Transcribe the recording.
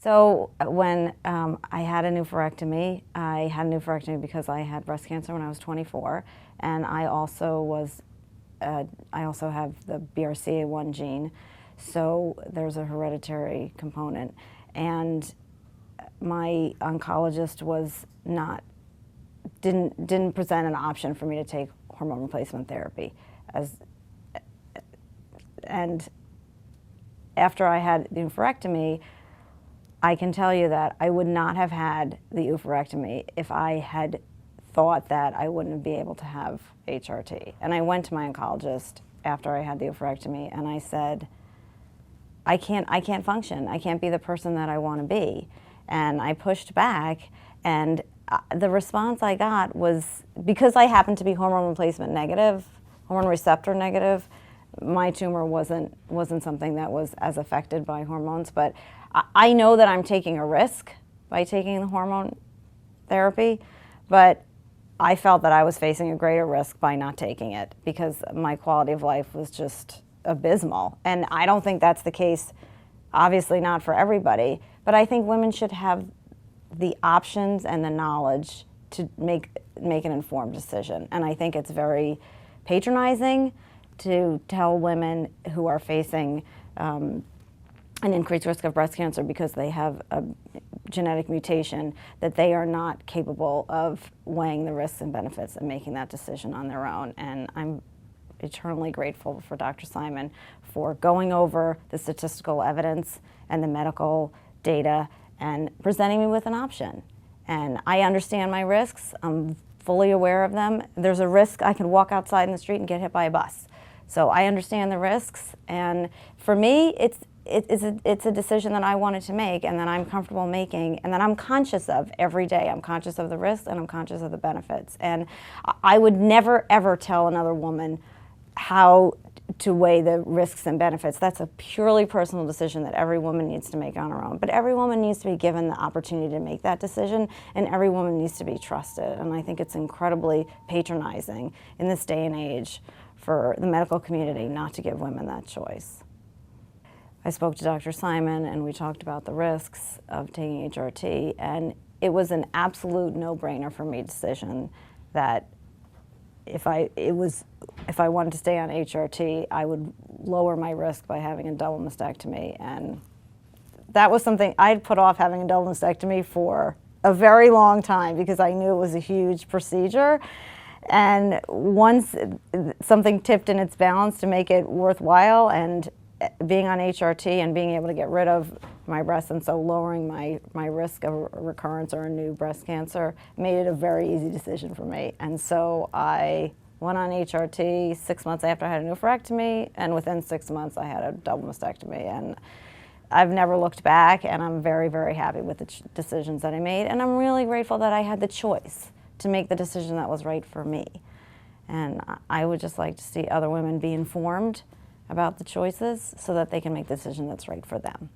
So when I had a oophorectomy because I had breast cancer when I was 24, and I also have the BRCA1 gene, so there's a hereditary component. And my oncologist didn't present an option for me to take hormone replacement therapy. And after I had the oophorectomy, I can tell you that I would not have had the oophorectomy if I had thought that I wouldn't be able to have HRT. And I went to my oncologist after I had the oophorectomy and I said, I can't function. I can't be the person that I want to be. And I pushed back, and the response I got was, because I happened to be hormone replacement negative, hormone receptor negative, my tumor wasn't something that was as affected by hormones, but I know that I'm taking a risk by taking the hormone therapy, but I felt that I was facing a greater risk by not taking it because my quality of life was just abysmal. And I don't think that's the case, obviously not for everybody, but I think women should have the options and the knowledge to make an informed decision. And I think it's very patronizing to tell women who are facing an increased risk of breast cancer because they have a genetic mutation that they are not capable of weighing the risks and benefits and making that decision on their own. And I'm eternally grateful for Dr. Simon for going over the statistical evidence and the medical data and presenting me with an option. And I understand my risks. I'm fully aware of them. There's a risk I could walk outside in the street and get hit by a bus. So I understand the risks, and for me, it's a decision that I wanted to make and that I'm comfortable making and that I'm conscious of every day. I'm conscious of the risks and I'm conscious of the benefits. And I would never, ever tell another woman how to weigh the risks and benefits. That's a purely personal decision that every woman needs to make on her own. But every woman needs to be given the opportunity to make that decision, and every woman needs to be trusted. And I think it's incredibly patronizing in this day and age for the medical community not to give women that choice. I spoke to Dr. Simon and we talked about the risks of taking HRT, and it was an absolute no-brainer for me decision that if I wanted to stay on HRT, I would lower my risk by having a double mastectomy. And that was something I'd put off, having a double mastectomy, for a very long time because I knew it was a huge procedure. And once something tipped in its balance to make it worthwhile, and being on HRT and being able to get rid of my breast, and so lowering my risk of a recurrence or a new breast cancer, made it a very easy decision for me. And so I went on HRT 6 months after I had a oophorectomy, and within 6 months I had a double mastectomy. And I've never looked back, and I'm very, very happy with the decisions that I made, and I'm really grateful that I had the choice to make the decision that was right for me. And I would just like to see other women be informed about the choices so that they can make the decision that's right for them.